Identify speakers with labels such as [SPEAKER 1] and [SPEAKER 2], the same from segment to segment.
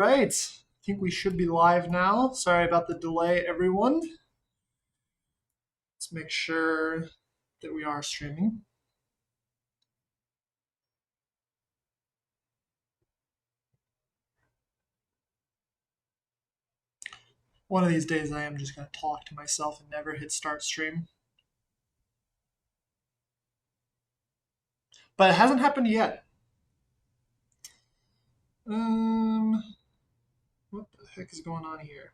[SPEAKER 1] Right. I think we should be live now. Sorry about the delay, everyone. Let's make sure that we are streaming. One of these days I am just going to talk to myself and never hit start stream. But it hasn't happened yet. What the heck is going on here?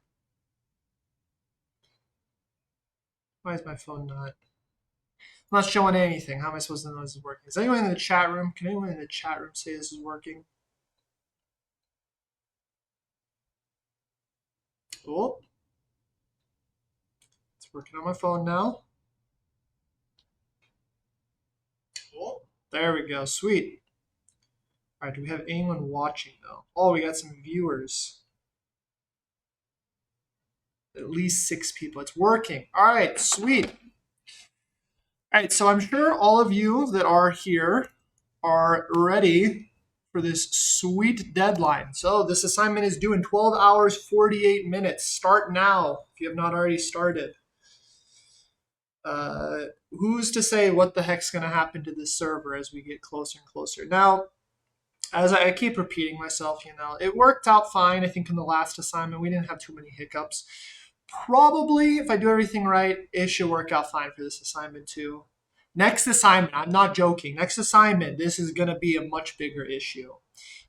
[SPEAKER 1] Why is my phone not showing anything? How am I supposed to know this is working? Is anyone in the chat room? Can anyone in the chat room say this is working? Oh, it's working on my phone now. Oh, there we go. Sweet. All right, do we have anyone watching though? Oh, we got some viewers. At least 6 people. It's working. All right, sweet. All right, so I'm sure all of you that are here are ready for this sweet deadline. So this assignment is due in 12 hours, 48 minutes. Start now if you have not already started. Who's to say what the heck's going to happen to this server as we get closer and closer? Now, as I keep repeating myself, it worked out fine. I think in the last assignment, we didn't have too many hiccups. Probably, if I do everything right, it should work out fine for this assignment too. Next assignment, I'm not joking. Next assignment, this is going to be a much bigger issue.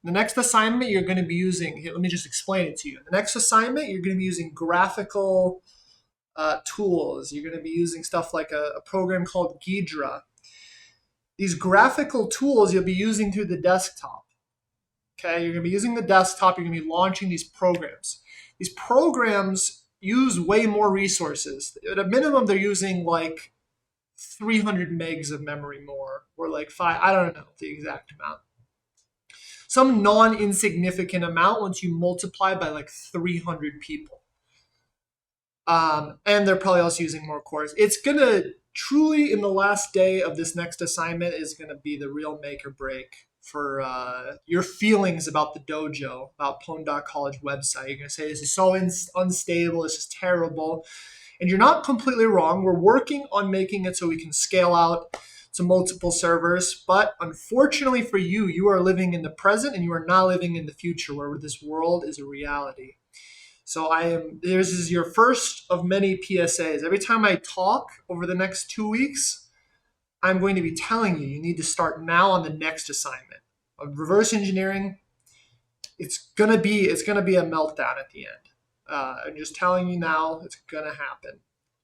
[SPEAKER 1] The next assignment, you're going to be using, let me just explain it to you. The next assignment, you're going to be using graphical tools. You're going to be using stuff like a program called Ghidra. These graphical tools you'll be using through the desktop. Okay, you're going to be using the desktop. You're going to be launching these programs. These programs use way more resources. At a minimum, they're using like 300 megs of memory more, or like 5, I don't know the exact amount. Some non-insignificant amount once you multiply by like 300 people. And they're probably also using more cores. It's going to truly, in the last day of this next assignment, is going to be the real make or break for your feelings about the dojo, about pwn.college website. You're going to say, this is so unstable, this is terrible. And you're not completely wrong. We're working on making it so we can scale out to multiple servers. But unfortunately for you, you are living in the present and you are not living in the future where this world is a reality. So this is your first of many PSAs. Every time I talk over the next 2 weeks, I'm going to be telling you need to start now on the next assignment. Reverse engineering, it's gonna be a meltdown at the end. I'm just telling you now, it's gonna happen.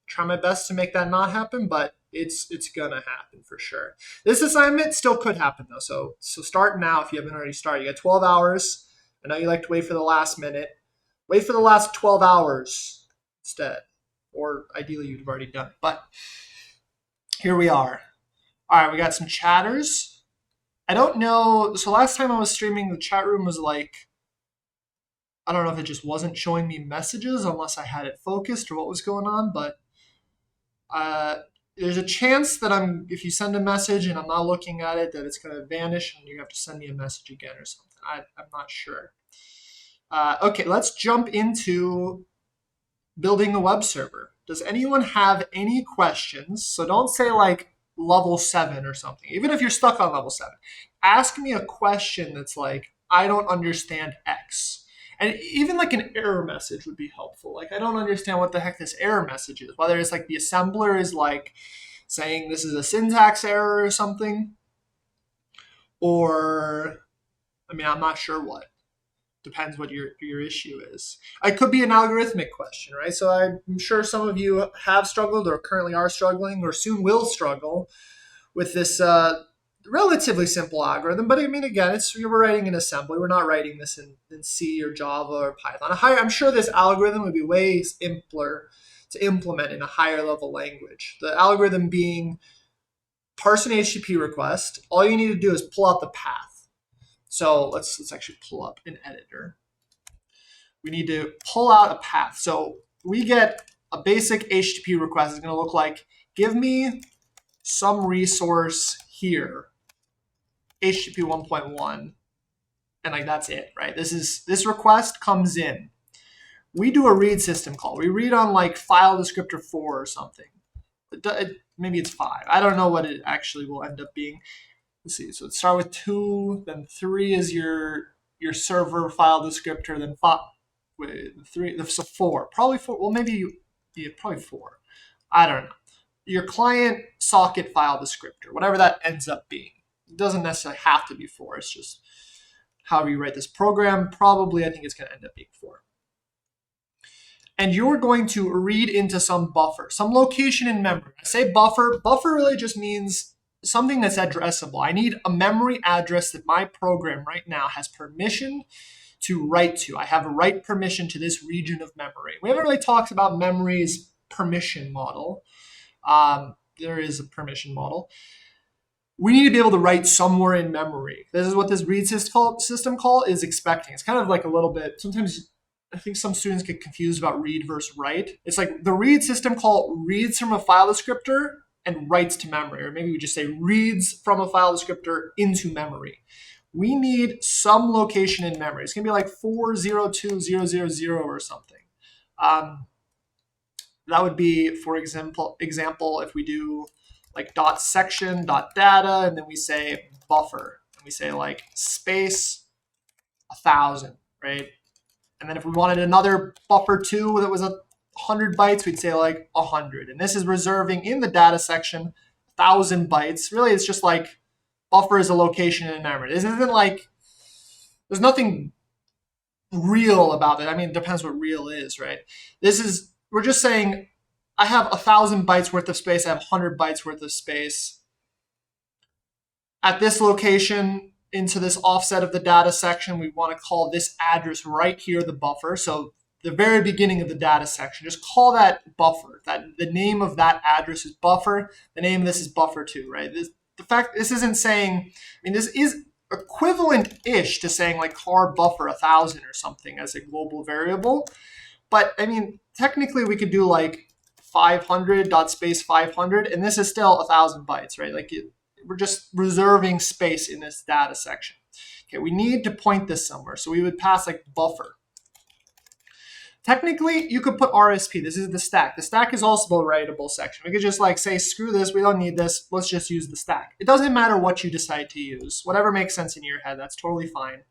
[SPEAKER 1] Try my best to make that not happen, but it's gonna happen for sure. This assignment still could happen though, so start now if you haven't already started. You got 12 hours. I know you like to wait for the last minute. Wait for the last 12 hours instead, or ideally you'd have already done it. But here we are. All right, we got some chatters. I don't know. So last time I was streaming, the chat room was like, I don't know if it just wasn't showing me messages unless I had it focused or what was going on. But there's a chance that if you send a message and I'm not looking at it, that it's going to vanish and you have to send me a message again or something. I'm not sure. Okay, let's jump into building a web server. Does anyone have any questions? So don't say like level 7 or something. Even if you're stuck on level 7, ask me a question that's like, I don't understand X. And even like an error message would be helpful. Like, I don't understand what the heck this error message is. Whether it's like the assembler is like saying this is a syntax error or something. Or, I'm not sure what. Depends what your issue is. It could be an algorithmic question, right? So I'm sure some of you have struggled or currently are struggling or soon will struggle with this relatively simple algorithm. But again, we're writing in assembly. We're not writing this in C or Java or Python. I'm sure this algorithm would be way simpler to implement in a higher level language. The algorithm being parse an HTTP request. All you need to do is pull out the path. So let's actually pull up an editor. We need to pull out a path. So we get a basic HTTP request. It's going to look like, give me some resource here, HTTP 1.1, and like that's it, right? This request comes in. We do a read system call. We read on like file descriptor 4 or something. Maybe it's 5. I don't know what it actually will end up being. Let's see. So let's start with 2, then 3 is your server file descriptor, then 5. Wait, 3. So 4. Probably 4. Well, probably 4. I don't know. Your client socket file descriptor, whatever that ends up being. It doesn't necessarily have to be 4. It's just however you write this program. Probably, I think it's going to end up being 4. And you're going to read into some buffer, some location in memory. I say buffer. Buffer really just means something that's addressable. I need a memory address that my program right now has permission to write to. I have a write permission to this region of memory. We haven't really talked about memory's permission model. There is a permission model. We need to be able to write somewhere in memory. This is what this read system call is expecting. It's kind of like a little bit, sometimes I think some students get confused about read versus write. It's like the read system call reads from a file descriptor and writes to memory, or maybe we just say reads from a file descriptor into memory. We need some location in memory. It's going to be like 402000 or something. That would be, for example, if we do like .section, .data, and then we say buffer, and we say like space 1000, right? And then if we wanted another buffer 2 that was 100 bytes, we'd say like 100. And this is reserving in the data section 1000 bytes. Really, it's just like buffer is a location in memory. This isn't like, there's nothing real about it. I mean, it depends what real is, right? We're just saying I have 1000 bytes worth of space. I have 100 bytes worth of space. At this location, into this offset of the data section, we want to call this address right here the buffer. So the very beginning of the data section, just call that buffer. That the name of that address is buffer. The name of this is buffer2, right? This isn't saying, I mean, this is equivalent-ish to saying like car buffer 1000 or something as a global variable. But I mean, technically we could do like 500.space 500, and this is still 1000 bytes, right? Like we're just reserving space in this data section. Okay, we need to point this somewhere. So we would pass like buffer. Technically, you could put RSP. This is the stack. The stack is also a writable section. We could just like say, screw this, we don't need this. Let's just use the stack. It doesn't matter what you decide to use. Whatever makes sense in your head, that's totally fine.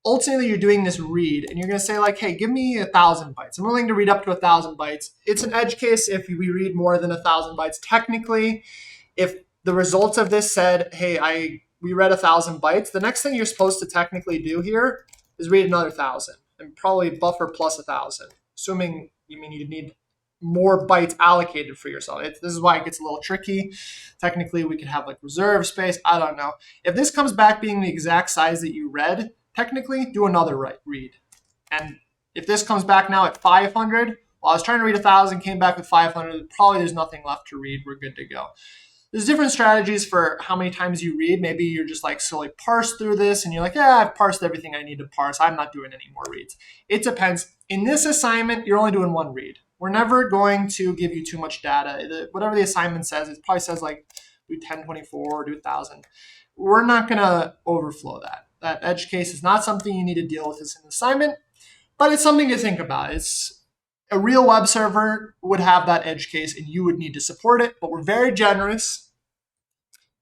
[SPEAKER 1] Ultimately, you're doing this read, and you're going to say like, hey, give me 1000 bytes. I'm willing to read up to 1000 bytes. It's an edge case if we read more than 1000 bytes. Technically, if the results of this said, hey, we read 1000 bytes, the next thing you're supposed to technically do here is read another 1000, and probably buffer plus 1000, assuming you need more bytes allocated for yourself. This is why it gets a little tricky. Technically, we could have like reserve space. I don't know. If this comes back being the exact size that you read, technically do another read. And if this comes back now at 500, well, I was trying to read 1000, came back with 500, probably there's nothing left to read. We're good to go. There's different strategies for how many times you read. Maybe you're just like slowly parse through this and you're like, yeah, I've parsed everything I need to parse. I'm not doing any more reads. It depends. In this assignment, you're only doing one read. We're never going to give you too much data. Whatever the assignment says, it probably says like do 1024 or do 1000. We're not going to overflow that. That edge case is not something you need to deal with as an assignment, but it's something to think about. It's a real web server would have that edge case and you would need to support it, but we're very generous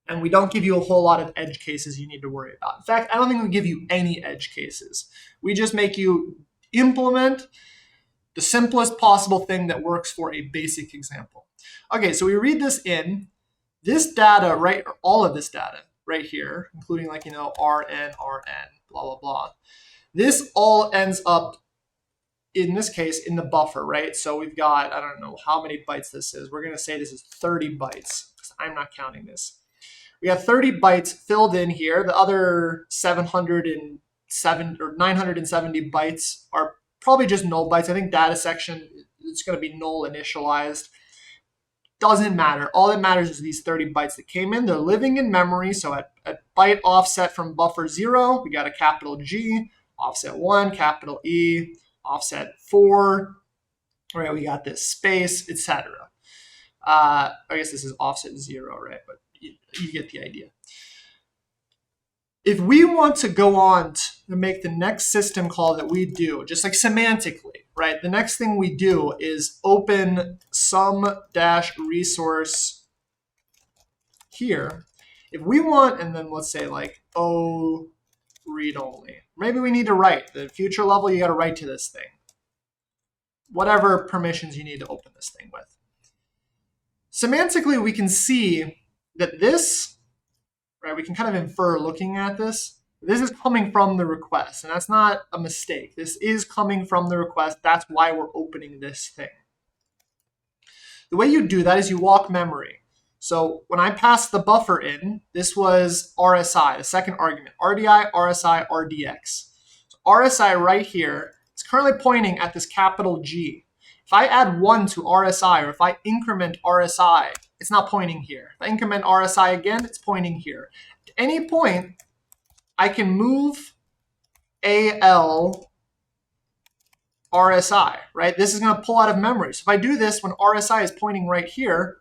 [SPEAKER 1] and we don't give you a whole lot of edge cases you need to worry about. In fact, I don't think we give you any edge cases. We just make you implement the simplest possible thing that works for a basic example. Okay, so we read this in. This data, right, all of this data right here, including like, RN, blah, blah, blah. This all ends up, in this case, in the buffer, right? So we've got, I don't know how many bytes this is. We're going to say this is 30 bytes because I'm not counting this. We have 30 bytes filled in here. The other 707 or 970 bytes are probably just null bytes. I think data section, it's going to be null initialized. Doesn't matter. All that matters is these 30 bytes that came in. They're living in memory. So at byte offset from buffer 0, we got a capital G, offset 1, capital E, offset 4. All right, we got this space, etc. I guess this is offset 0, right? But you get the idea. if we want to go on to make the next system call that we do, just like semantically, right? The next thing we do is open some dash resource here. If we want, and then let's say like, oh, read only. Maybe we need to write. The future level, you got to write to this thing. Whatever permissions you need to open this thing with. Semantically, we can see that this, right, we can kind of infer looking at this, this is coming from the request, and that's not a mistake. This is coming from the request. That's why we're opening this thing. The way you do that is you walk memory. So when I passed the buffer in, this was RSI, the second argument, RDI, RSI, RDX. So RSI right here is currently pointing at this capital G. If I add 1 to RSI, or if I increment RSI, it's not pointing here. If I increment RSI again, it's pointing here. At any point, I can move AL RSI, right? This is going to pull out of memory. So if I do this when RSI is pointing right here,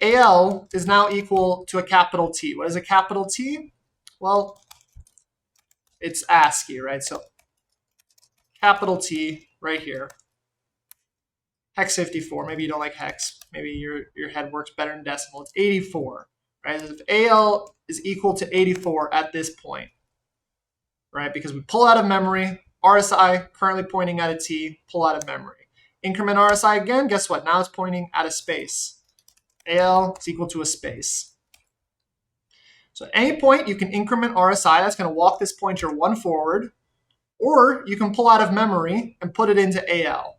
[SPEAKER 1] AL is now equal to a capital T. What is a capital T? Well, it's ASCII, right? So capital T right here. Hex 54. Maybe you don't like hex. Maybe your head works better in decimal. It's 84, right? If AL is equal to 84 at this point, right? Because we pull out of memory, RSI currently pointing at a T, pull out of memory. Increment RSI again, guess what? Now it's pointing at a space. AL is equal to a space. So at any point, you can increment RSI. That's going to walk this pointer 1 forward. Or you can pull out of memory and put it into AL.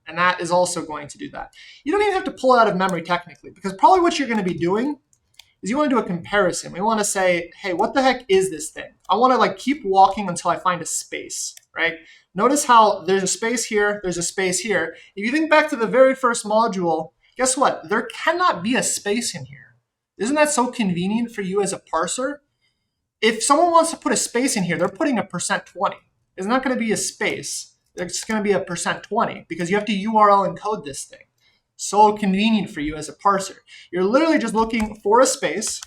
[SPEAKER 1] And that is also going to do that. You don't even have to pull it out of memory technically, because probably what you're going to be doing is you want to do a comparison. We want to say, hey, what the heck is this thing? I want to like keep walking until I find a space, right? Notice how there's a space here, there's a space here. If you think back to the very first module, guess what? There cannot be a space in here. Isn't that so convenient for you as a parser? If someone wants to put a space in here, they're putting a %20. It's not going to be a space. It's going to be a %20 because you have to URL encode this thing. So convenient for you as a parser. You're literally just looking for a space,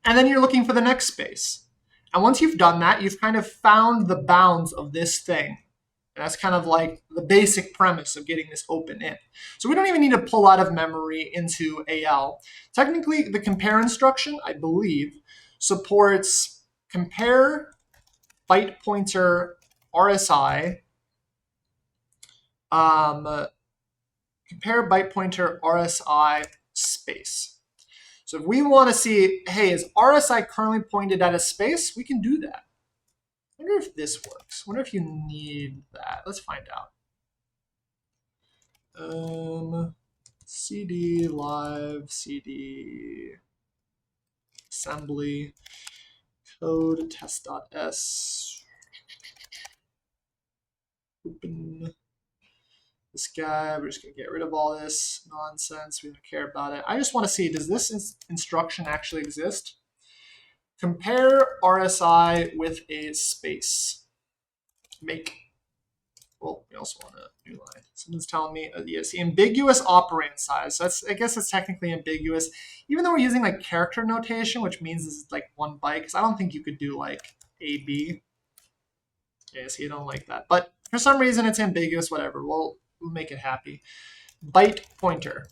[SPEAKER 1] and then you're looking for the next space. And once you've done that, you've kind of found the bounds of this thing. And that's kind of like the basic premise of getting this open in. So we don't even need to pull out of memory into AL. Technically, the compare instruction, I believe, supports compare byte pointer RSI, compare byte pointer RSI space. So if we want to see, hey, is RSI currently pointed at a space? We can do that. I wonder if this works. I wonder if you need that. Let's find out. CD live, CD assembly, code test.s. Open this guy. We're just going to get rid of all this nonsense. We don't care about it. I just want to see, does this instruction actually exist? Compare RSI with a space. Make. Well, we also want a new line. Someone's telling me, yes, the ambiguous operand size. So I guess it's technically ambiguous, even though we're using like character notation, which means this is like 1 byte, because I don't think you could do like AB. Yeah, so you don't like that. But for some reason, it's ambiguous, whatever. We'll make it happy. Byte pointer.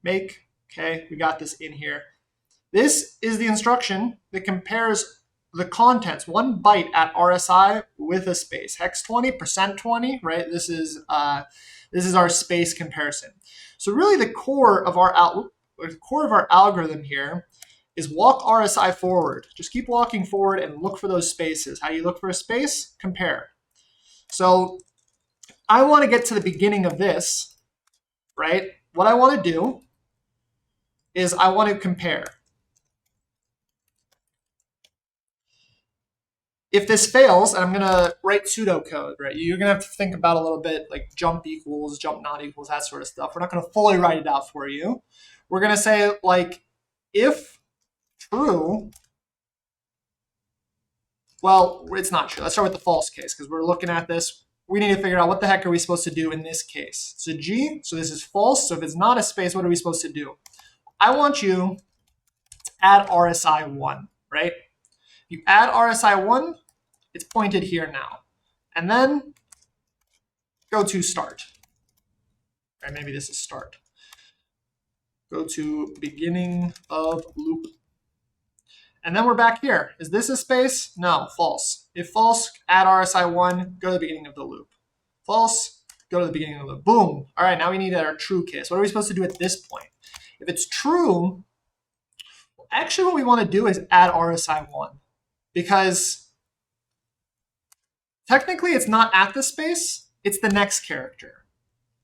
[SPEAKER 1] Make. Okay, we got this in here. This is the instruction that compares the contents, 1 byte at RSI with a space. Hex 20, %20, right? This is our space comparison. So really the core of our algorithm here is walk RSI forward. Just keep walking forward and look for those spaces. How do you look for a space? Compare. So I want to get to the beginning of this, right? What I want to do is I want to compare. If this fails, and I'm going to write pseudocode, right? You're going to have to think about a little bit like jump equals, jump not equals, that sort of stuff. We're not going to fully write it out for you. We're going to say like if true, well, it's not true. Let's start with the false case because we're looking at this. We need to figure out what the heck are we supposed to do in this case. So G, so this is false. So if it's not a space, what are we supposed to do? I want you to add RSI 1, right? You add RSI1, it's pointed here now. And then go to start. Or maybe this is start. Go to beginning of loop. And then we're back here. Is this a space? No, false. If false, add RSI1, go to the beginning of the loop. False, go to the beginning of the loop. Boom. All right, now we need our true case. What are we supposed to do at this point? If it's true, actually what we want to do is add RSI1 because technically it's not at the space, it's the next character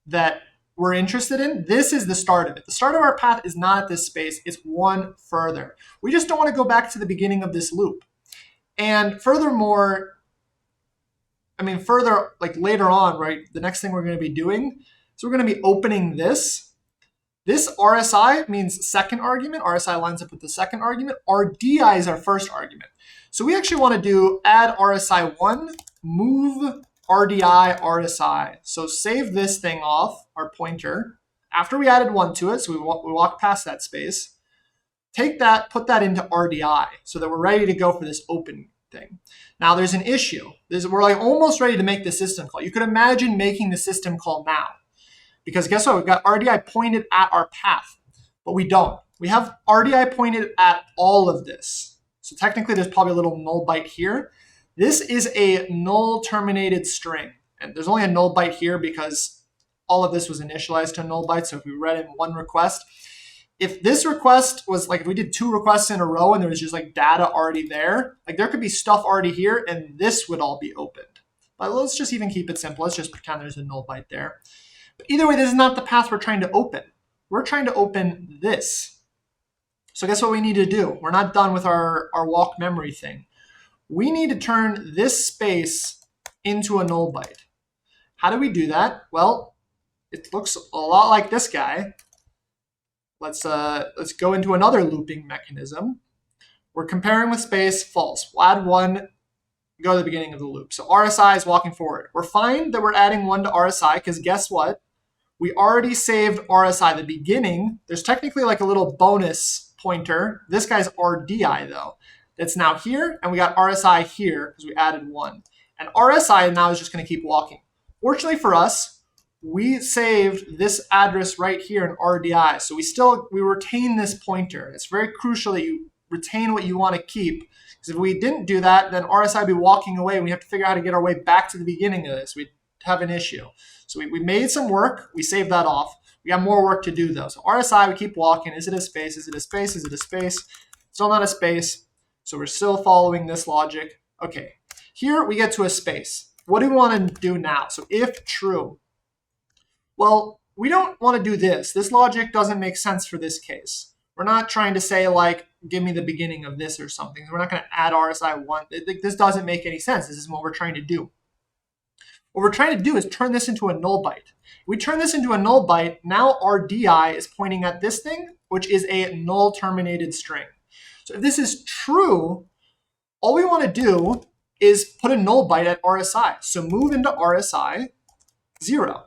[SPEAKER 1] that we're interested in. This is the start of it. The start of our path is not at this space, it's one further. We just don't want to go back to the beginning of this loop. And furthermore, further, like later on, right, the next thing we're going to be doing, so we're going to be opening this. This RSI means second argument. RSI lines up with the second argument. RDI is our first argument. So we actually want to do add RSI1, move RDI, RSI. So save this thing off, our pointer, after we added 1 to it, so we walk past that space. Take that, put that into RDI so that we're ready to go for this open thing. Now there's an issue. We're like almost ready to make the system call. You could imagine making the system call now. Because guess what? We've got RDI pointed at our path, but we don't. We have RDI pointed at all of this. So technically there's probably a little null byte here. This is a null terminated string. And there's only a null byte here because all of this was initialized to a null byte. So if we read in one request, if this request was like, if we did 2 requests in a row and there was just like data already there, like there could be stuff already here and this would all be opened. But let's just even keep it simple. Let's just pretend there's a null byte there. But either way, this is not the path we're trying to open. We're trying to open this. So guess what we need to do? We're not done with our walk memory thing. We need to turn this space into a null byte. How do we do that? Well, it looks a lot like this guy. Let's go into another looping mechanism. We're comparing with space, false. We'll add 1, go to the beginning of the loop. So RSI is walking forward. We're fine that we're adding 1 to RSI because guess what? We already saved RSI the beginning. There's technically like a little bonus pointer. This guy's RDI though. That's now here, and we got RSI here because we added 1. And RSI now is just going to keep walking. Fortunately for us, we saved this address right here in RDI. So we retain this pointer. It's very crucial that you retain what you want to keep. Because if we didn't do that, then RSI would be walking away. And we have to figure out how to get our way back to the beginning of this. We'd have an issue. So we made some work. We saved that off. We got more work to do though. So RSI, we keep walking. Is it a space? Is it a space? Is it a space? Still not a space. So we're still following this logic. Okay, here we get to a space. What do we want to do now? So if true, well, we don't want to do this. This logic doesn't make sense for this case. We're not trying to say like, give me the beginning of this or something. We're not going to add RSI1. This doesn't make any sense. This is what we're trying to do. What we're trying to do is turn this into a null byte. If we turn this into a null byte, now our DI is pointing at this thing, which is a null terminated string. So if this is true, all we want to do is put a null byte at RSI. So move into RSI 0.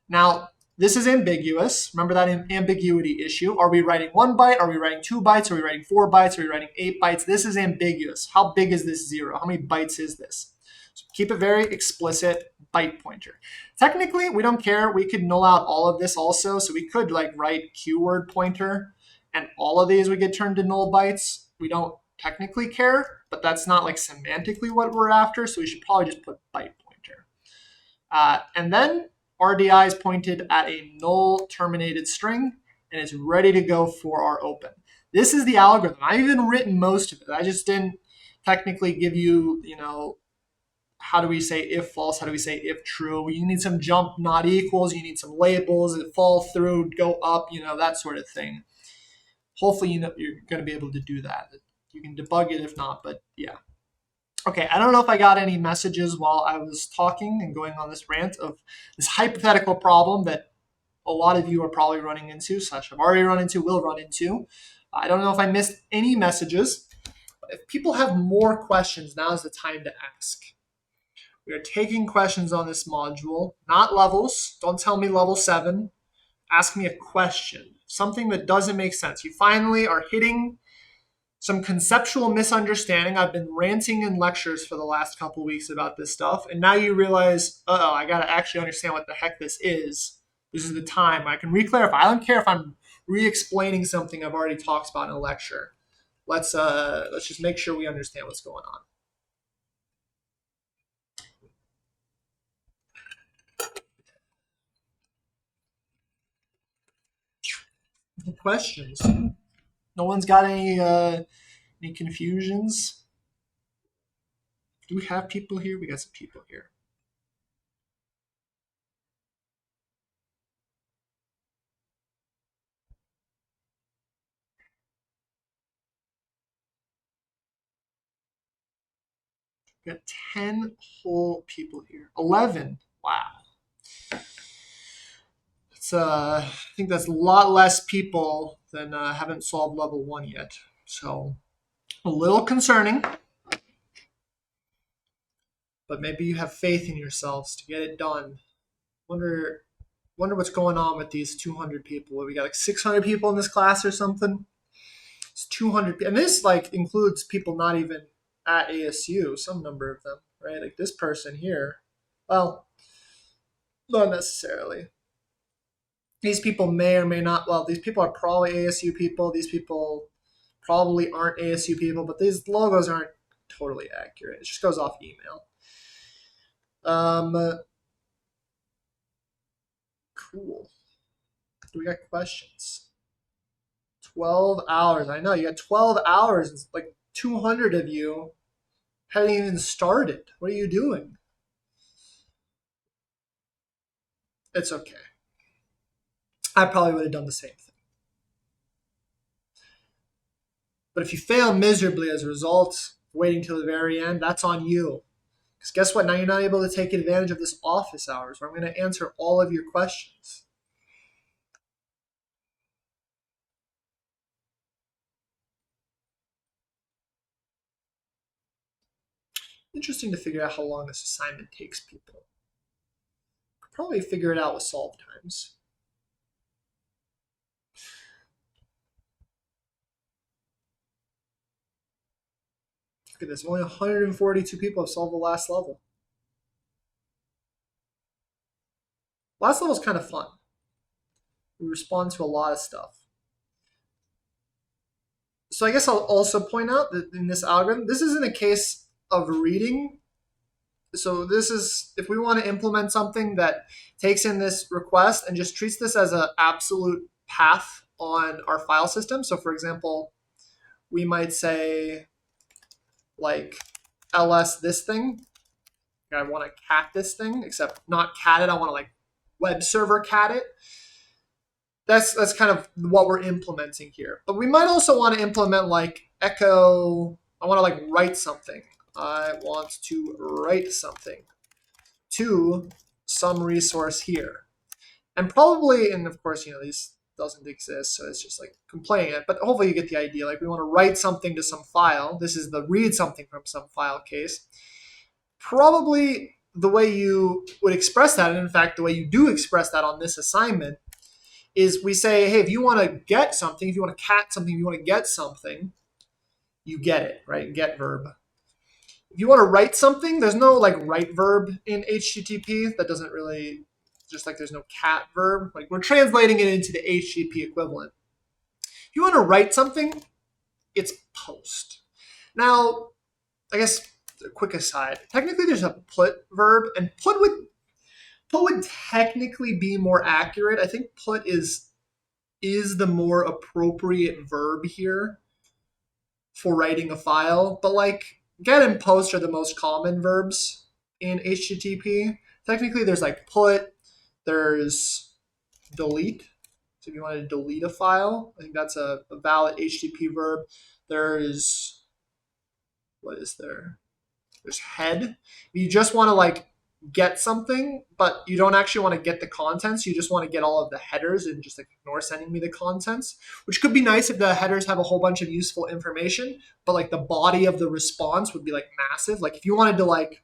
[SPEAKER 1] Now, this is ambiguous. Remember that ambiguity issue. Are we writing 1 byte? Are we writing 2 bytes? Are we writing 4 bytes? Are we writing 8 bytes? This is ambiguous. How big is this 0? How many bytes is this? So keep a very explicit byte pointer. Technically, we don't care. We could null out all of this also. So we could like write keyword pointer and all of these would get turned to null bytes. We don't technically care, but that's not like semantically what we're after. So we should probably just put byte pointer. And then RDI is pointed at a null terminated string and it's ready to go for our open. This is the algorithm. I've even written most of it. I just didn't technically give you, how do we say if false? How do we say if true? You need some jump not equals. You need some labels that fall through, go up, that sort of thing. Hopefully, you're going to be able to do that. You can debug it if not, but yeah. Okay, I don't know if I got any messages while I was talking and going on this rant of this hypothetical problem that a lot of you are probably running into, / have already run into, will run into. I don't know if I missed any messages. But if people have more questions, now is the time to ask. We are taking questions on this module, not levels. Don't tell me level 7. Ask me a question, something that doesn't make sense. You finally are hitting some conceptual misunderstanding. I've been ranting in lectures for the last couple of weeks about this stuff, and now you realize, oh, I got to actually understand what the heck this is. This is the time I can re-clarify. I don't care if I'm re-explaining something I've already talked about in a lecture. Let's just make sure we understand what's going on. Questions? No one's got any confusions? Do we have people here? We got some people here. We got 10 whole people here. 11. Wow. I think that's a lot less people than haven't solved level 1 yet. So a little concerning, but maybe you have faith in yourselves to get it done. Wonder what's going on with these 200 people. We got like 600 people in this class or something. It's 200, and this like includes people not even at ASU. Some number of them, right? Like this person here. Well, not necessarily. These people may or may not. Well, these people are probably ASU people. These people probably aren't ASU people, but these logos aren't totally accurate. It just goes off email. Cool. Do we got questions? 12 hours. I know you got 12 hours. It's like 200 of you haven't even started. What are you doing? It's okay. I probably would have done the same thing. But if you fail miserably as a result, waiting till the very end, that's on you. Because guess what? Now you're not able to take advantage of this office hours where I'm going to answer all of your questions. Interesting to figure out how long this assignment takes people. Could probably figure it out with solve times. Look at this. Only 142 people have solved the last level. Last level is kind of fun. We respond to a lot of stuff. So I guess I'll also point out that in this algorithm, this isn't a case of reading. So this is, if we want to implement something that takes in this request and just treats this as an absolute path on our file system. So for example, we might say like ls this thing. I want to cat this thing, except not cat it. I want to like web server cat it. That's kind of what we're implementing here. But we might also want to implement like echo. I want to like write something. I want to write something to some resource here. And probably, and of course, these doesn't exist, so it's just like complaining it. But hopefully you get the idea. Like we want to write something to some file. This is the read something from some file case. Probably the way you would express that, and in fact, the way you do express that on this assignment, is we say, hey, if you want to get something, if you want to cat something, if you want to get something, you get it, right? Get verb. If you want to write something, there's no like write verb in HTTP. That doesn't really, just like there's no cat verb. Like we're translating it into the HTTP equivalent. If you want to write something, it's post. Now, I guess a quick aside. Technically, there's a put verb, and put would technically be more accurate. I think put is the more appropriate verb here for writing a file. But like get and post are the most common verbs in HTTP. Technically, there's like put, there's delete. So if you want to delete a file, I think that's a valid HTTP verb. There's, what is there? There's head. You just want to like get something, but you don't actually want to get the contents. You just want to get all of the headers and just like ignore sending me the contents, which could be nice if the headers have a whole bunch of useful information, but like the body of the response would be like massive. Like if you wanted to like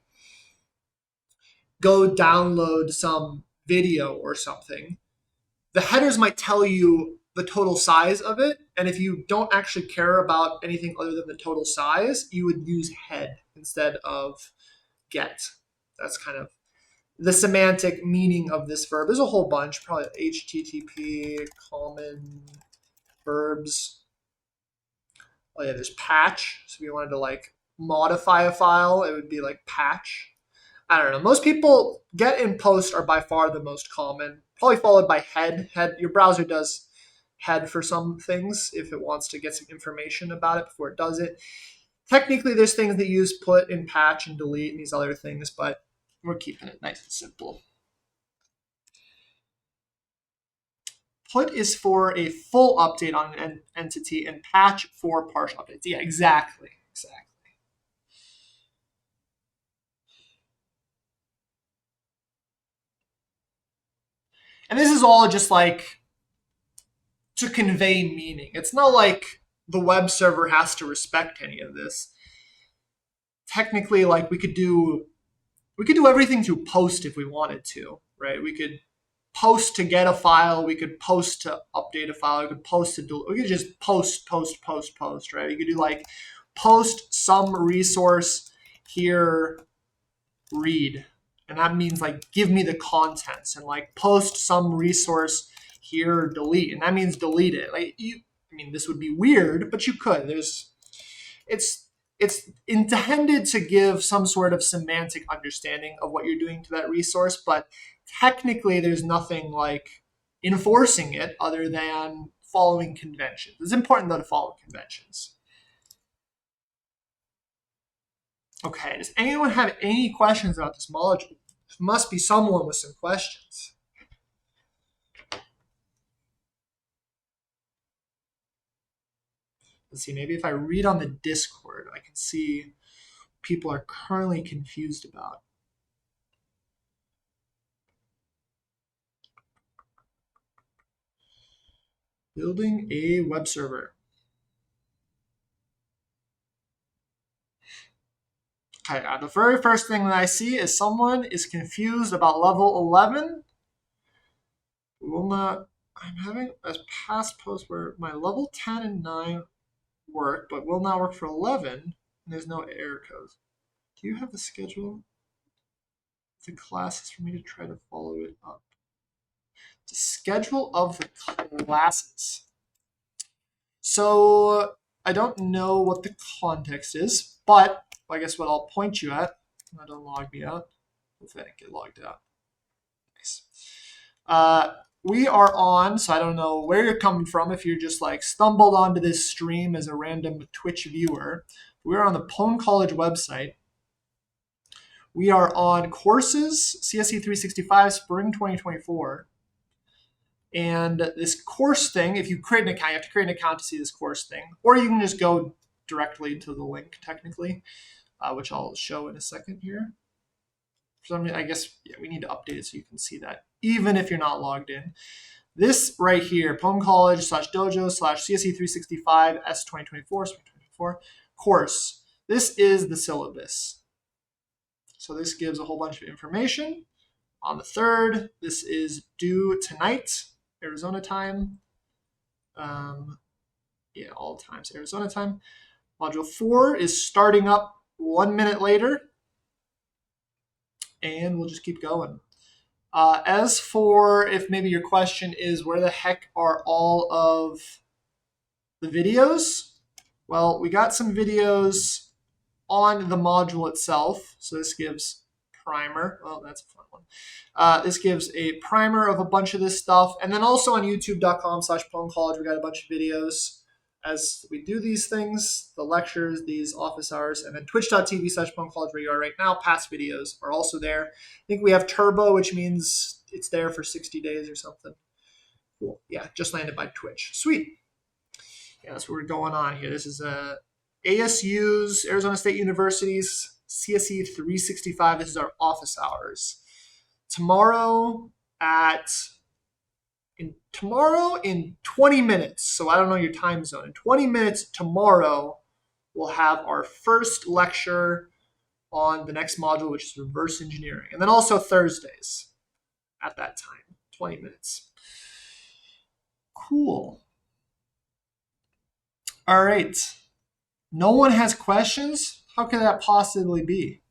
[SPEAKER 1] go download some video or something, the headers might tell you the total size of it. And if you don't actually care about anything other than the total size, you would use head instead of get. That's kind of the semantic meaning of this verb. There's a whole bunch, probably HTTP, common verbs. Oh yeah, there's patch. So if you wanted to like modify a file, it would be like patch. I don't know. Most people, get and post are by far the most common, probably followed by head. Head. Your browser does head for some things if it wants to get some information about it before it does it. Technically, there's things that use put and patch and delete and these other things, but we're keeping it nice and simple. Put is for a full update on an entity and patch for partial updates. Yeah, exactly. And this is all just like to convey meaning. It's not like the web server has to respect any of this. Technically, like we could do everything through post if we wanted to, right? We could post to get a file, we could post to update a file, we could post to delete, we could just post, right? You could do like post some resource here, read. And that means like give me the contents, and like post some resource here, delete. And that means delete it. Like this would be weird, but you could. It's intended to give some sort of semantic understanding of what you're doing to that resource, but technically there's nothing like enforcing it other than following conventions. It's important though to follow conventions. Okay, does anyone have any questions about this module? There must be someone with some questions. Let's see, maybe if I read on the Discord, I can see people are currently confused about. Building a web server. Okay, the very first thing that I see is someone is confused about level 11. Will not. I'm having a past post where my level 10 and 9 work, but will not work for 11, and there's no error codes. Do you have the schedule? The classes for me to try to follow it up. The schedule of the classes. So I don't know what the context is, but I guess what I'll point you at. Don't log me out. Hopefully I didn't get logged out. Nice. We are on, so I don't know where you're coming from if you're just like stumbled onto this stream as a random Twitch viewer. We're on the pwn.college College website. We are on courses, CSE365, spring 2024. And this course thing, if you create an account, you have to create an account to see this course thing. Or you can just go directly to the link, technically, which I'll show in a second here. For some reason, I guess we need to update it so you can see that, even if you're not logged in. This right here, pwn.college/dojo/CSE365 S2024 course. This is the syllabus. So this gives a whole bunch of information. On the 3rd, this is due tonight, Arizona time. All times Arizona time. Module 4 is starting up 1 minute later. And we'll just keep going. As for if maybe your question is where the heck are all of the videos? Well, we got some videos on the module itself. So this gives primer. Oh, that's a fun one. This gives a primer of a bunch of this stuff. And then also on youtube.com/pwn.college, we got a bunch of videos as we do these things, the lectures, these office hours, and then twitch.tv/pwn.college where you are right now. Past videos are also there. I think we have turbo, which means it's there for 60 days or something. Cool. Yeah, just landed by Twitch. Sweet. Yeah, that's what we're going on here. This is ASU's, Arizona State University's CSE365. This is our office hours. Tomorrow in 20 minutes, so I don't know your time zone. In 20 minutes tomorrow, we'll have our first lecture on the next module, which is reverse engineering. And then also Thursdays at that time, 20 minutes. Cool. All right. No one has questions? How could that possibly be?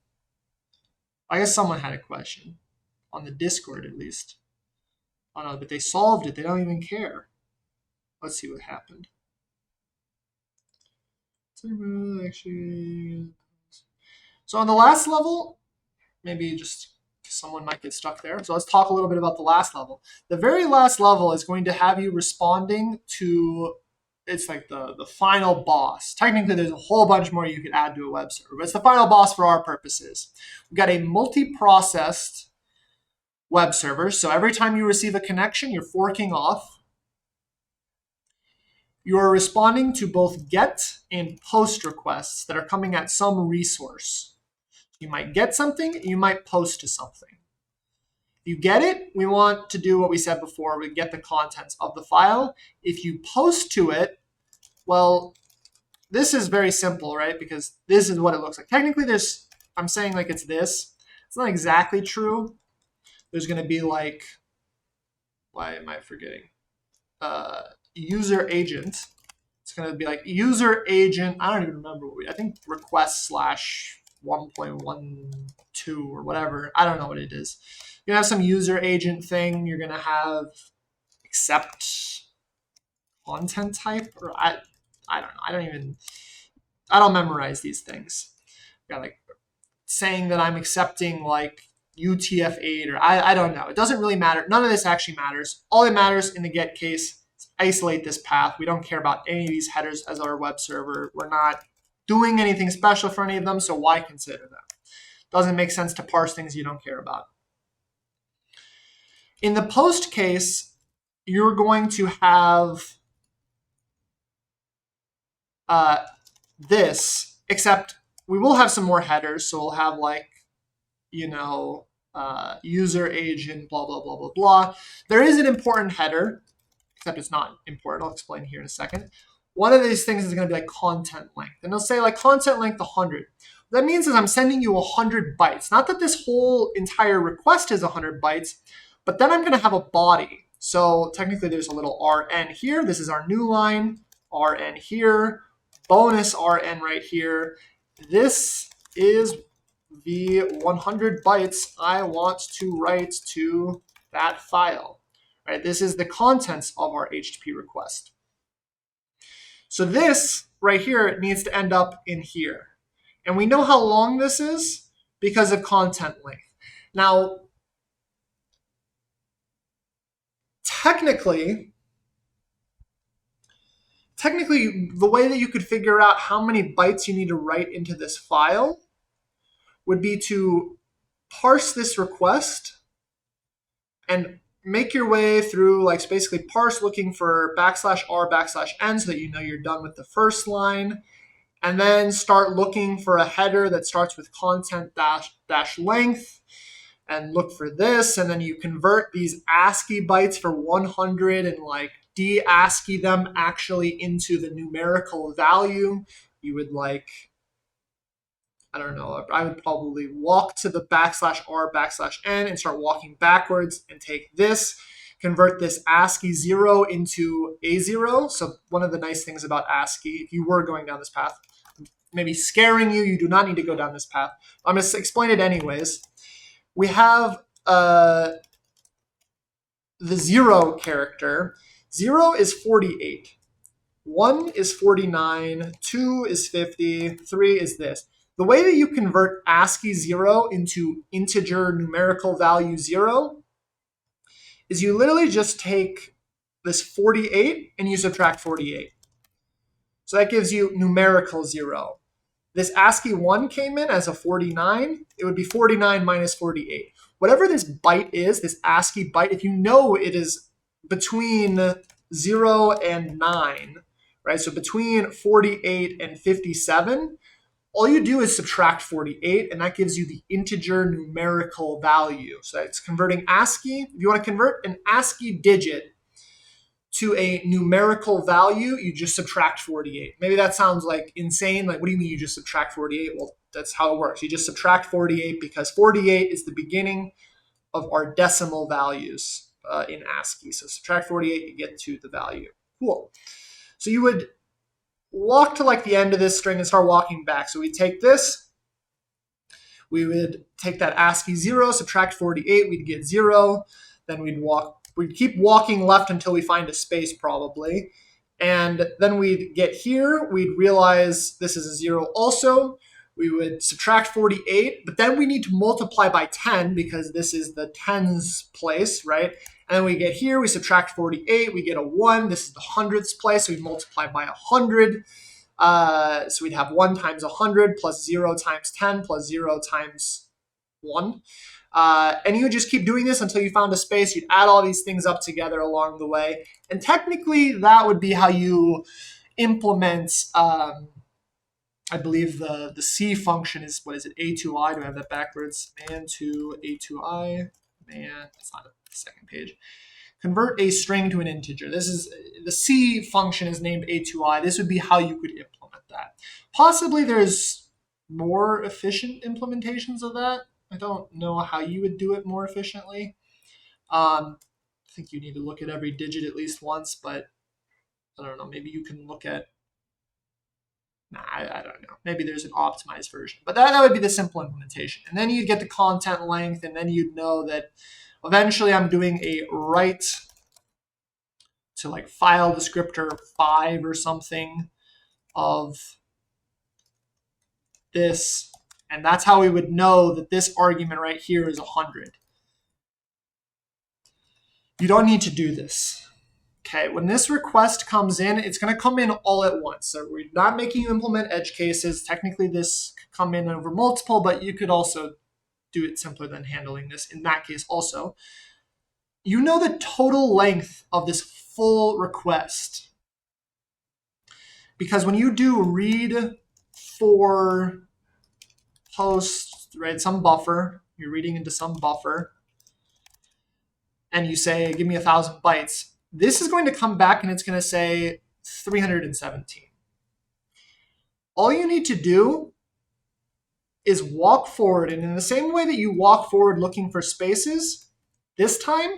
[SPEAKER 1] I guess someone had a question. On the Discord, at least. Oh no, but they solved it. They don't even care. Let's see what happened. So on the last level, maybe just someone might get stuck there. So let's talk a little bit about the last level. The very last level is going to have you responding to, it's like the final boss. Technically, there's a whole bunch more you could add to a web server, but it's the final boss for our purposes. We've got a multi-processed web server. So every time you receive a connection, you're forking off. You are responding to both GET and POST requests that are coming at some resource. You might get something, you might post to something. If you get it, we want to do what we said before, we get the contents of the file. If you post to it, well, this is very simple, right? Because this is what it looks like. Technically, I'm saying like it's this. It's not exactly true. There's going to be like, why am I forgetting? User agent. It's going to be like user agent. I don't even remember I think request / 1.12 or whatever. I don't know what it is. You're going to have some user agent thing. You're going to have accept content type, or I don't know. I don't memorize these things. Got like saying that I'm accepting like UTF-8 or I don't know. It doesn't really matter. None of this actually matters. All that matters in the get case is isolate this path. We don't care about any of these headers as our web server. We're not doing anything special for any of them, so why consider them? Doesn't make sense to parse things you don't care about. In the post case, you're going to have this, except we will have some more headers. So we'll have like, user agent, blah, blah, blah, blah, blah. There is an important header, except it's not important. I'll explain here in a second. One of these things is going to be like content length. And they'll say like content length 100. What that means is I'm sending you 100 bytes. Not that this whole entire request is 100 bytes, but then I'm going to have a body. So technically there's a little RN here. This is our new line, RN here, bonus RN right here. This is the 100 bytes I want to write to that file. Right? This is the contents of our HTTP request. So this right here needs to end up in here. And we know how long this is because of content length. Now, technically, the way that you could figure out how many bytes you need to write into this file would be to parse this request and make your way through, like basically parse looking for \r \n so that you know you're done with the first line, and then start looking for a header that starts with content dash length and look for this, and then you convert these ASCII bytes for 100 and like de-ASCII them actually into the numerical value. You would like, I don't know, I would probably walk to the \r \n and start walking backwards and take this, convert this ASCII 0 into A0. So one of the nice things about ASCII, if you were going down this path, maybe scaring you, you do not need to go down this path. I'm going to explain it anyways. We have the 0 character. 0 is 48. 1 is 49. 2 is 50. 3 is this. The way that you convert ASCII 0 into integer numerical value 0 is you literally just take this 48 and you subtract 48. So that gives you numerical 0. This ASCII 1 came in as a 49. It would be 49 minus 48. Whatever this byte is, this ASCII byte, if you know it is between 0 and 9, right? So between 48 and 57, all you do is subtract 48, and that gives you the integer numerical value. So it's converting ASCII. If you want to convert an ASCII digit to a numerical value, you just subtract 48. Maybe that sounds like insane. Like, what do you mean you just subtract 48? Well, that's how it works. You just subtract 48 because 48 is the beginning of our decimal values. in ASCII. So subtract 48, you get to the value. Cool. So you would walk to like the end of this string and start walking back. So we take this, we would take that ASCII 0, subtract 48, we'd get 0. Then we'd keep walking left until we find a space probably. And then we'd get here, we'd realize this is a 0 also. We would subtract 48, but then we need to multiply by 10 because this is the tens place, right? And then we get here, we subtract 48, we get a 1. This is the hundredths place, so we multiply by 100. So we'd have 1 times 100 plus 0 times 10 plus 0 times 1. And you would just keep doing this until you found a space. You'd add all these things up together along the way. And technically, that would be how you implement, I believe the C function is, what is it, A2I? Do I have that backwards? Man to A2I. Man, it's not the second page. Convert a string to an integer. This is the C function is named A2I. This would be how you could implement that. Possibly there's more efficient implementations of that. I don't know how you would do it more efficiently. I think you need to look at every digit at least once, but I don't know. Maybe you can look at, I don't know. Maybe there's an optimized version, but that would be the simple implementation. And then you'd get the content length, and then you'd know that eventually I'm doing a write to like file descriptor 5 or something of this. And that's how we would know that this argument right here is 100. You don't need to do this. Okay, when this request comes in, it's going to come in all at once. So we're not making you implement edge cases. Technically, this could come in over multiple, but you could also do it simpler than handling this in that case also. You know the total length of this full request. Because when you do read for post, right, some buffer, you're reading into some buffer, and you say, give me 1,000 bytes, this is going to come back and it's going to say 317. All you need to do is walk forward, and in the same way that you walk forward looking for spaces, this time,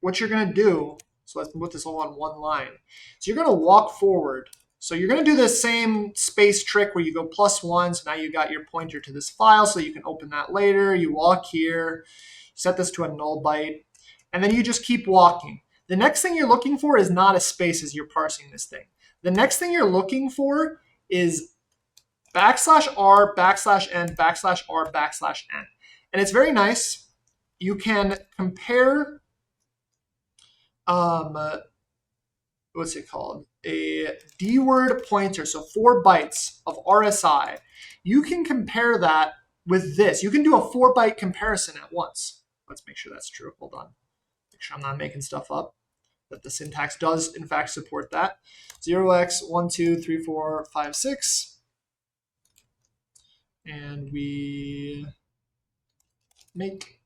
[SPEAKER 1] what you're going to do, so let's put this all on one line. So you're going to walk forward. So you're going to do the same space trick where you go +1. So now you got your pointer to this file so you can open that later. You walk here, set this to a null byte, and then you just keep walking. The next thing you're looking for is not a space as you're parsing this thing. The next thing you're looking for is \r, \n, \r, \n. And it's very nice. You can compare, what's it called? A D-word pointer, so 4 bytes of RSI. You can compare that with this. You can do a 4-byte comparison at once. Let's make sure that's true. Hold on. Make sure I'm not making stuff up. That the syntax does, in fact, support that. 0x123456. And we make,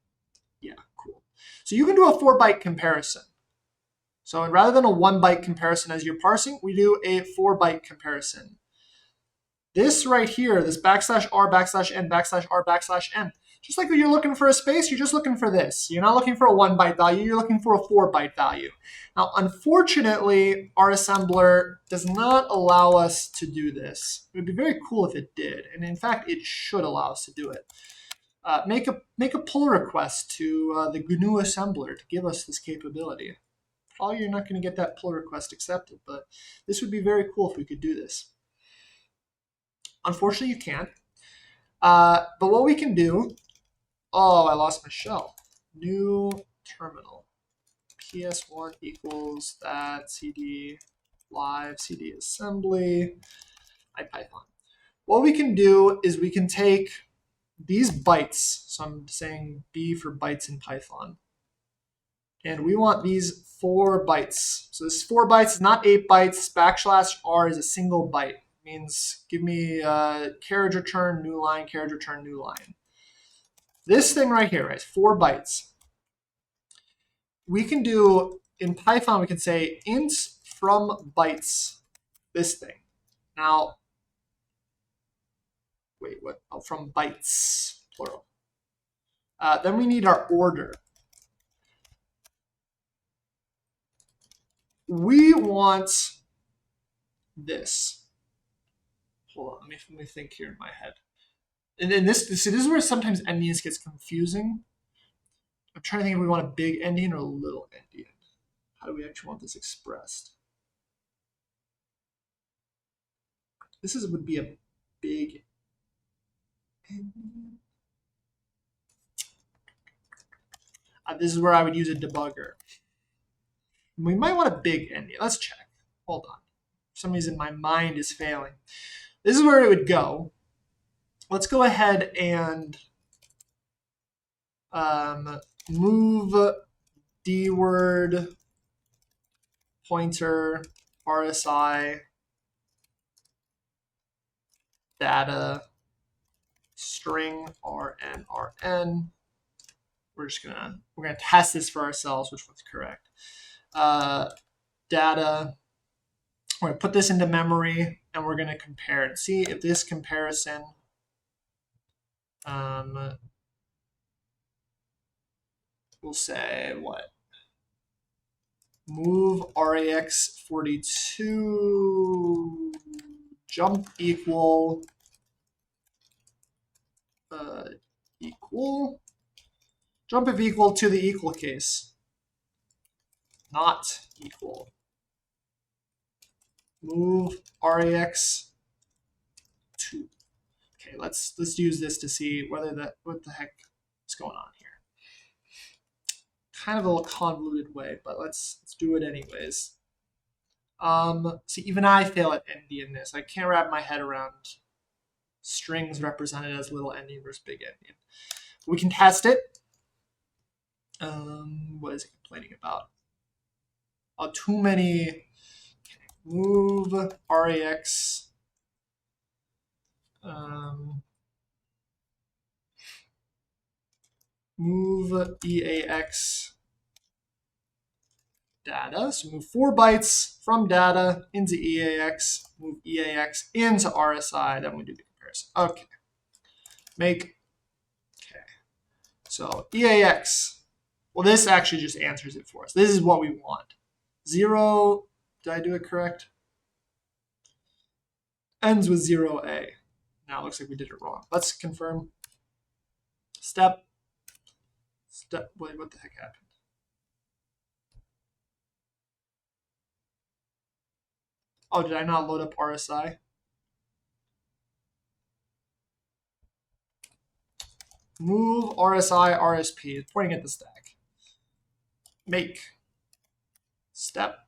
[SPEAKER 1] yeah, cool. So you can do a 4-byte comparison. So rather than a 1-byte comparison as you're parsing, we do a 4-byte comparison. This right here, this \r, \n, \r, \n, just like when you're looking for a space, you're just looking for this. You're not looking for a 1-byte value, you're looking for a 4-byte value. Now, unfortunately, our assembler does not allow us to do this. It would be very cool if it did, and in fact, it should allow us to do it. Make a pull request to the GNU assembler to give us this capability. Probably you're not going to get that pull request accepted, but this would be very cool if we could do this. Unfortunately, you can't. But what we can do, oh, I lost my shell. New terminal. ps1 equals that cd live cd assembly IPython. What we can do is we can take these bytes. So I'm saying B for bytes in Python. And we want these 4 bytes. So this 4 bytes is not 8 bytes. \r is a single byte. It means give me carriage return, new line, carriage return, new line. This thing right here, right, 4 bytes. We can do, in Python, we can say int from bytes, this thing. Now, wait, what? Oh, from bytes, plural. Then we need our order. we want this. Hold on, let me think here in my head. And this is where sometimes endians gets confusing. I'm trying to think if we want a big endian or a little endian. How do we actually want this expressed? Would be a big endian. This is where I would use a debugger. We might want a big endian. Let's check. Hold on. For some reason, my mind is failing. This is where it would go. Let's go ahead and move dword pointer RSI data string rn. We're gonna test this for ourselves, which was correct. Data. We're gonna put this into memory and we're gonna compare it. See if this comparison we'll say what? Move RAX42 jump equal jump if equal to the equal case, not equal. Move RAX2. Okay, let's use this to see what the heck is going on here. Kind of a little convoluted way, but let's do it anyways. See, even I fail at endianness. I can't wrap my head around strings represented as little endian versus big endian. We can test it. What is it complaining about? Oh, too many. Okay. Move RAX. Move EAX data. So move 4 bytes from data into EAX. Move EAX into RSI. Then we do the comparison. Okay. Okay. So EAX. Well, this actually just answers it for us. This is what we want. 0. Did I do it correct? Ends with 0A. Now it looks like we did it wrong. Let's confirm. Step. Wait, what the heck happened? Oh, did I not load up RSI? Move RSI RSP. Pointing at the stack. Make. Step.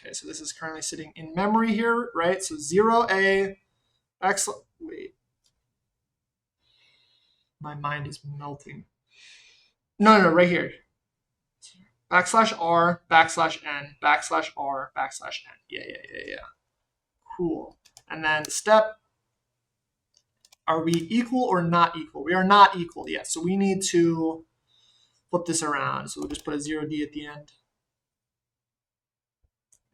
[SPEAKER 1] Okay, so this is currently sitting in memory here, right? So 0A. Excellent. Wait. My mind is melting. No, right here. \r, \n, \r, \n. Yeah. Cool. And then step. Are we equal or not equal? We are not equal yet. So we need to flip this around. So we'll just put a 0D at the end.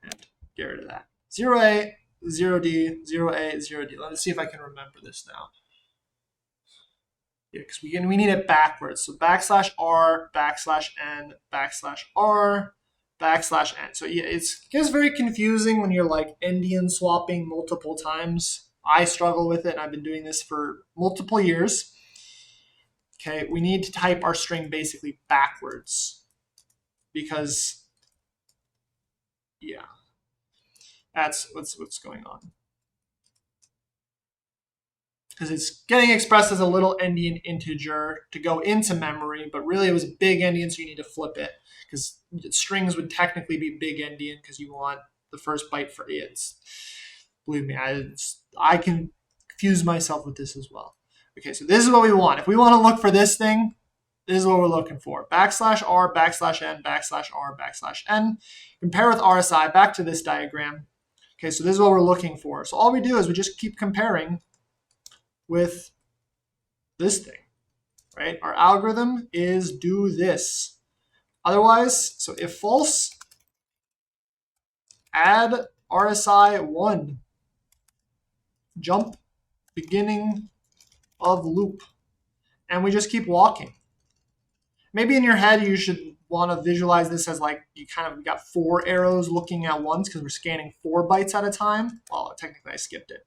[SPEAKER 1] And get rid of that. 0A, 0D, 0A, 0D. Let's see if I can remember this now. Yeah, because we need it backwards. So \r, \n, \r, \n. So yeah, it gets very confusing when you're like endian swapping multiple times. I struggle with it, and I've been doing this for multiple years. Okay, we need to type our string basically backwards because, yeah, that's what's going on. Because it's getting expressed as a little endian integer to go into memory, but really it was a big endian, so you need to flip it because strings would technically be big endian because you want the first byte for it. Believe me, I can confuse myself with this as well. Okay, so this is what we want. If we want to look for this thing, this is what we're looking for. \r, \n, \n. Compare with RSI, back to this diagram. Okay, so this is what we're looking for. So all we do is we just keep comparing with this thing, right? Our algorithm is do this. Otherwise, so if false, add RSI 1. Jump beginning of loop. And we just keep walking. Maybe in your head you should want to visualize this as like you got 4 arrows looking at once because we're scanning 4 bytes at a time. Well, technically I skipped it.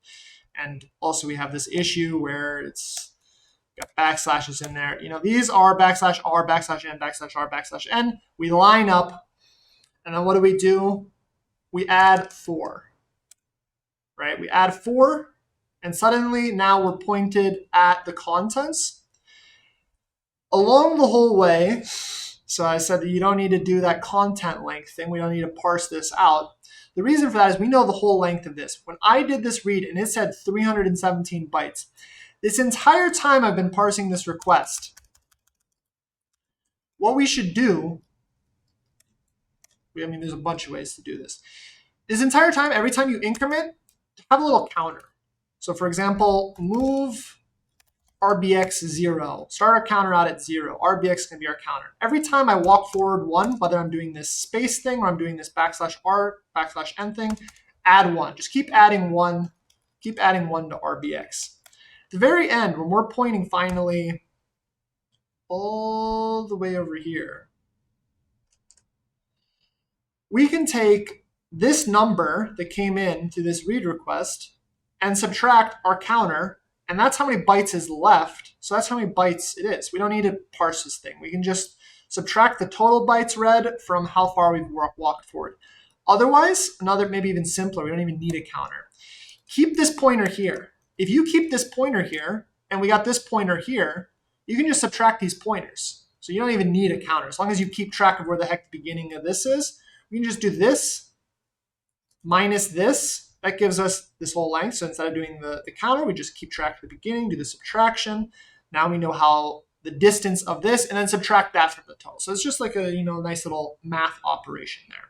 [SPEAKER 1] And also we have this issue where it's got backslashes in there. These are backslash r, backslash n, backslash r, backslash n. We line up, and then what do? We add 4, right? We add 4, and suddenly now we're pointed at the contents. Along the whole way, so I said that you don't need to do that content length thing. We don't need to parse this out. The reason for that is we know the whole length of this. When I did this read and it said 317 bytes, this entire time I've been parsing this request. What we should do, there's a bunch of ways to do this. This entire time, every time you increment, have a little counter. So for example, move RBX 0. Start our counter out at 0. RBX is going to be our counter. Every time I walk forward 1, whether I'm doing this space thing or I'm doing this backslash R, backslash N thing, add 1. Just keep adding 1. Keep adding 1 to RBX. At the very end, when we're pointing finally all the way over here, we can take this number that came in to this read request and subtract our counter, and that's how many bytes is left. So that's how many bytes it is. We don't need to parse this thing. We can just subtract the total bytes read from how far we've walked forward. Otherwise, maybe even simpler, we don't even need a counter. Keep this pointer here. If you keep this pointer here, and we got this pointer here, you can just subtract these pointers. So you don't even need a counter. As long as you keep track of where the heck the beginning of this is, we can just do this minus this. That gives us this whole length. So instead of doing the counter, we just keep track of the beginning, do the subtraction. Now we know how the distance of this, and then subtract that from the total. So it's just like a nice little math operation there.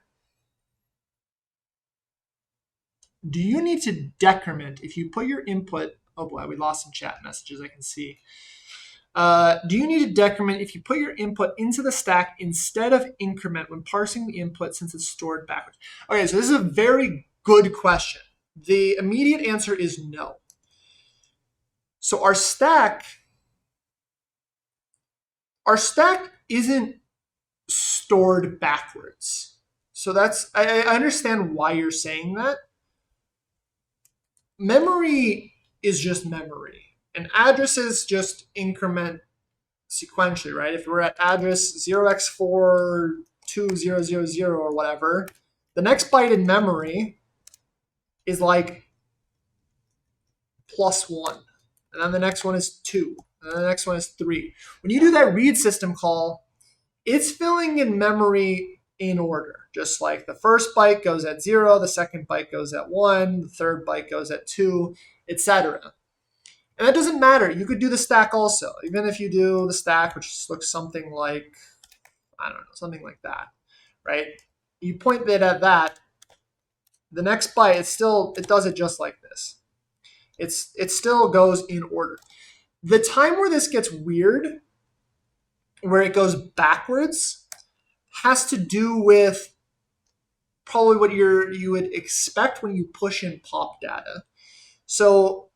[SPEAKER 1] Do you need to decrement if you put your input? Oh boy, we lost some chat messages, I can see. Do you need to decrement if you put your input into the stack instead of increment when parsing the input since it's stored backwards? Okay, so this is a very good question. The immediate answer is no. So our stack isn't stored backwards. So I understand why you're saying that. Memory is just memory, and addresses just increment sequentially, right? If we're at address 0x4200 or whatever, the next byte in memory is like +1, and then the next one is 2, and then the next one is 3. When you do that read system call, it's filling in memory in order. Just like the first byte goes at 0, the second byte goes at 1, the third byte goes at 2, etc. And that doesn't matter. You could do the stack also. Even if you do the stack, which looks something like, I don't know, something like that, right? You point it at that. The next byte, it does it just like this. It still goes in order. The time where this gets weird, where it goes backwards, has to do with probably what you would expect when you push in pop data. So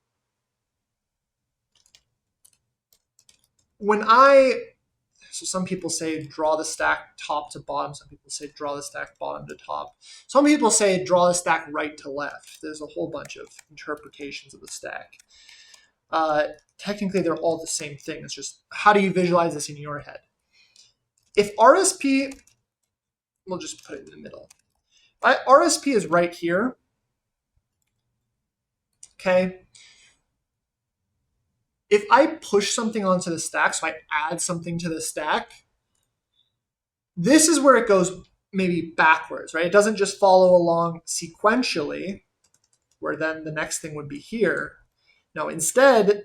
[SPEAKER 1] some people say draw the stack top to bottom. Some people say draw the stack bottom to top. Some people say draw the stack right to left. There's a whole bunch of interpretations of the stack. Technically, they're all the same thing. It's just how do you visualize this in your head? If RSP, we'll just put it in the middle. RSP is right here. Okay. If I push something onto the stack, so I add something to the stack, this is where it goes maybe backwards, right? It doesn't just follow along sequentially, where then the next thing would be here. No, instead,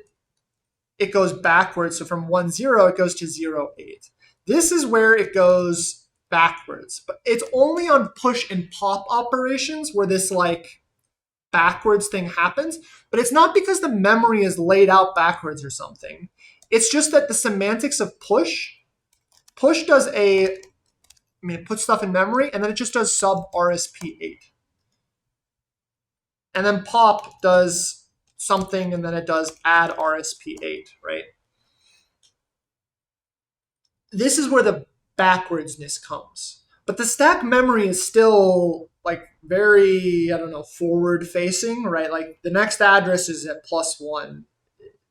[SPEAKER 1] it goes backwards. So from 1, 0, it goes to 0, 8. This is where it goes backwards. But it's only on push and pop operations where this like backwards thing happens. But it's not because the memory is laid out backwards or something. It's just that the semantics of push does it puts stuff in memory, and then it just does sub RSP8. And then pop does something, and then it does add RSP8, right? this is where the backwardsness comes. But the stack memory is still like very, I don't know, forward facing, right? Like the next address is at +1,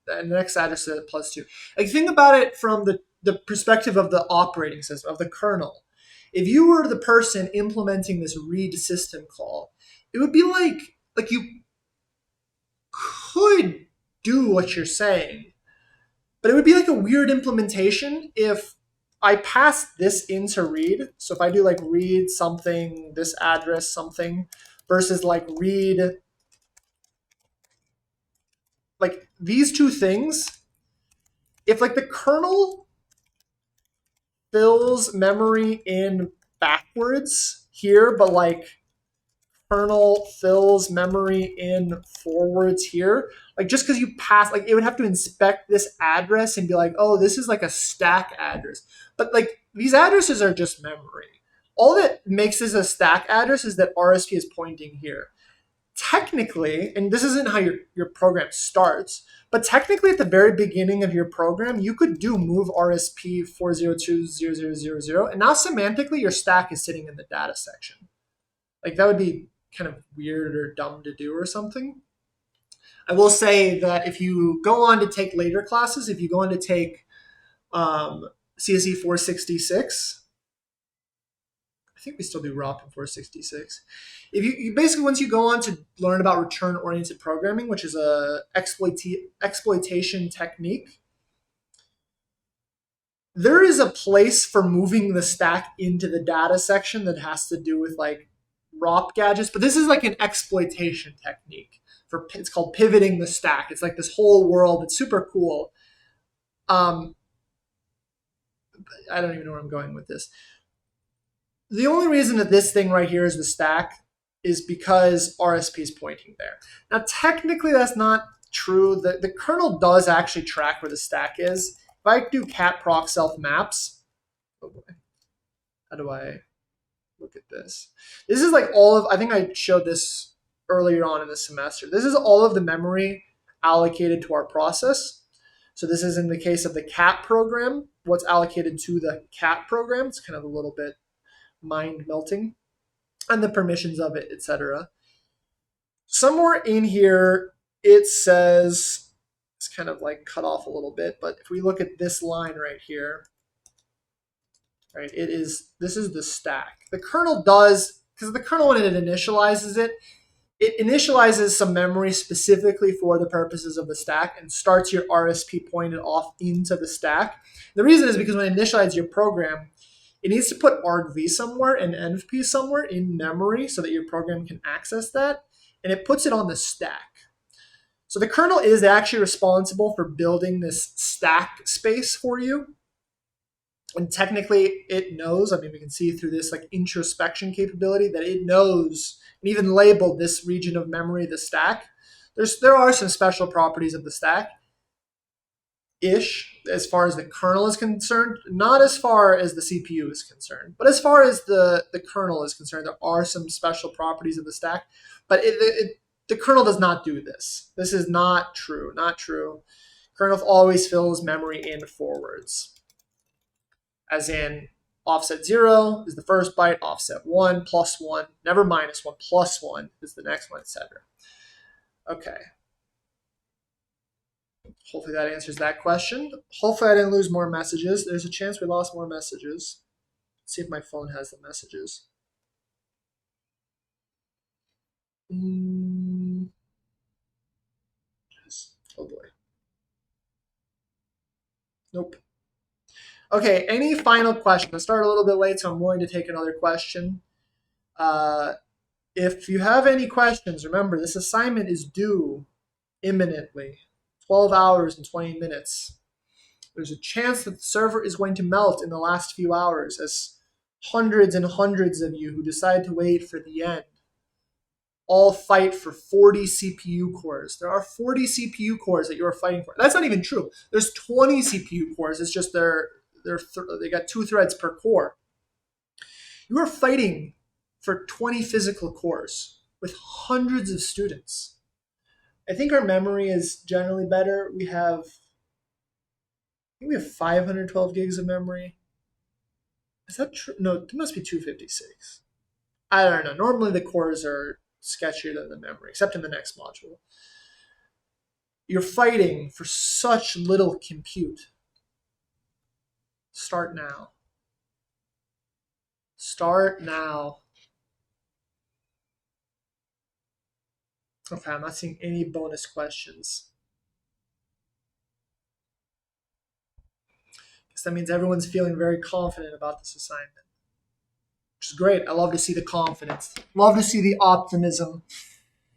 [SPEAKER 1] and the next address is at +2. Like think about it from the perspective of the operating system, of the kernel. If you were the person implementing this read system call, it would be like you could do what you're saying, but it would be like a weird implementation if I pass this into read. So if I do like read something, this address something, versus like read like these two things, if like the kernel fills memory in backwards here, but like kernel fills memory in forwards here. Like just because you pass, like it would have to inspect this address and be like, oh, this is like a stack address. But like these addresses are just memory. All that makes this a stack address is that RSP is pointing here. Technically, and this isn't how your program starts, but technically at the very beginning of your program, you could do move RSP 4020000, and now semantically your stack is sitting in the data section. Like that would be kind of weird or dumb to do or something. I will say that if you go on to take later classes, if you go on to take CSE 466, I think we still do ROP in 466. If you basically, once you go on to learn about return-oriented programming, which is a exploitation technique, there is a place for moving the stack into the data section that has to do with like ROP gadgets, but this is like an exploitation technique. It's called pivoting the stack. It's like this whole world. It's super cool. I don't even know where I'm going with this. The only reason that this thing right here is the stack is because RSP is pointing there. Now, technically, that's not true. The kernel does actually track where the stack is. If I do cat proc self maps, oh boy, how do I look at this? This is like all of, I think I showed this earlier on in the semester. This is all of the memory allocated to our process. So this is in the case of the cat program, what's allocated to the cat program. It's kind of a little bit mind melting, and the permissions of it, etc. Somewhere in here, it says, it's kind of like cut off a little bit, but if we look at this line right here, right, this is the stack. The kernel does, because the kernel, when it initializes it, it initializes some memory specifically for the purposes of the stack and starts your RSP pointed off into the stack. The reason is because when it initializes your program, it needs to put argv somewhere and envp somewhere in memory so that your program can access that, and it puts it on the stack. So the kernel is actually responsible for building this stack space for you. And technically it knows, I mean, we can see through this like introspection capability that it knows and even labeled this region of memory the stack. There are some special properties of the stack ish as far as the kernel is concerned, not as far as the CPU is concerned, but as far as the kernel is concerned, there are some special properties of the stack, but the kernel does not do this. This is not true, not true. Kernel always fills memory in forwards, as in offset 0 is the first byte, offset 1 plus 1, never minus 1, plus 1 is the next one, etc. Okay. Hopefully that answers that question. Hopefully I didn't lose more messages. There's a chance we lost more messages. Let's see if my phone has the messages. Oh boy. Nope. Okay, any final questions? I started a little bit late, so I'm willing to take another question. If you have any questions, remember this assignment is due imminently, 12 hours and 20 minutes. There's a chance that the server is going to melt in the last few hours as hundreds and hundreds of you who decide to wait for the end all fight for 40 CPU cores. There are 40 CPU cores that you are fighting for. That's not even true. There's 20 CPU cores. It's just they got 2 threads per core. You are fighting for 20 physical cores with hundreds of students. I think our memory is generally better. We have 512 gigs of memory. Is that true? No, it must be 256. I don't know. Normally the cores are sketchier than the memory, except in the next module. You're fighting for such little compute. Start now. Start now. Okay, I'm not seeing any bonus questions. Because that means everyone's feeling very confident about this assignment, which is great. I love to see the confidence. Love to see the optimism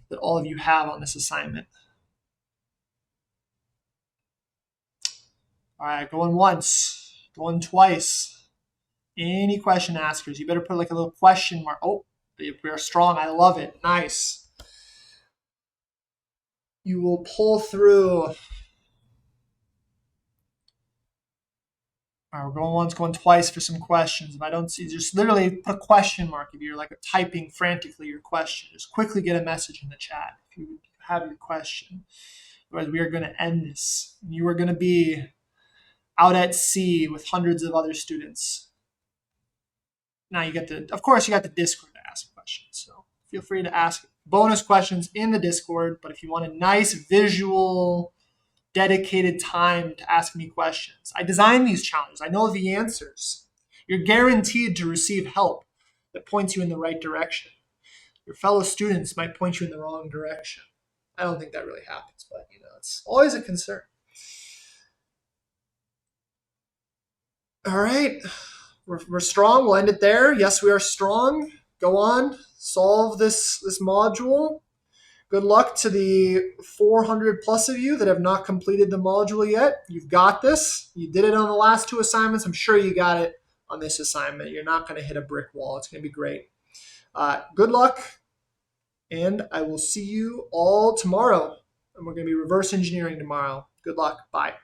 [SPEAKER 1] that all of you have on this assignment. All right, going once, going twice. Any question askers, you better put like a little question mark. Oh, we're strong. I love it. Nice. You will pull through. All right, we're going once, going twice for some questions. If I don't see, just literally put a question mark if you're like typing frantically your question. Just quickly get a message in the chat if you have your question. Otherwise, we are going to end this. You are going to be out at sea with hundreds of other students. Now you get of course, you got the Discord to ask questions. So feel free to ask bonus questions in the Discord. But if you want a nice visual, dedicated time to ask me questions, I designed these challenges. I know the answers. You're guaranteed to receive help that points you in the right direction. Your fellow students might point you in the wrong direction. I don't think that really happens, but it's always a concern. All right. We're strong. We'll end it there. Yes, we are strong. Go on. Solve this module. Good luck to the 400 plus of you that have not completed the module yet. You've got this. You did it on the last two assignments. I'm sure you got it on this assignment. You're not going to hit a brick wall. It's going to be great. Good luck. And I will see you all tomorrow. And we're going to be reverse engineering tomorrow. Good luck. Bye.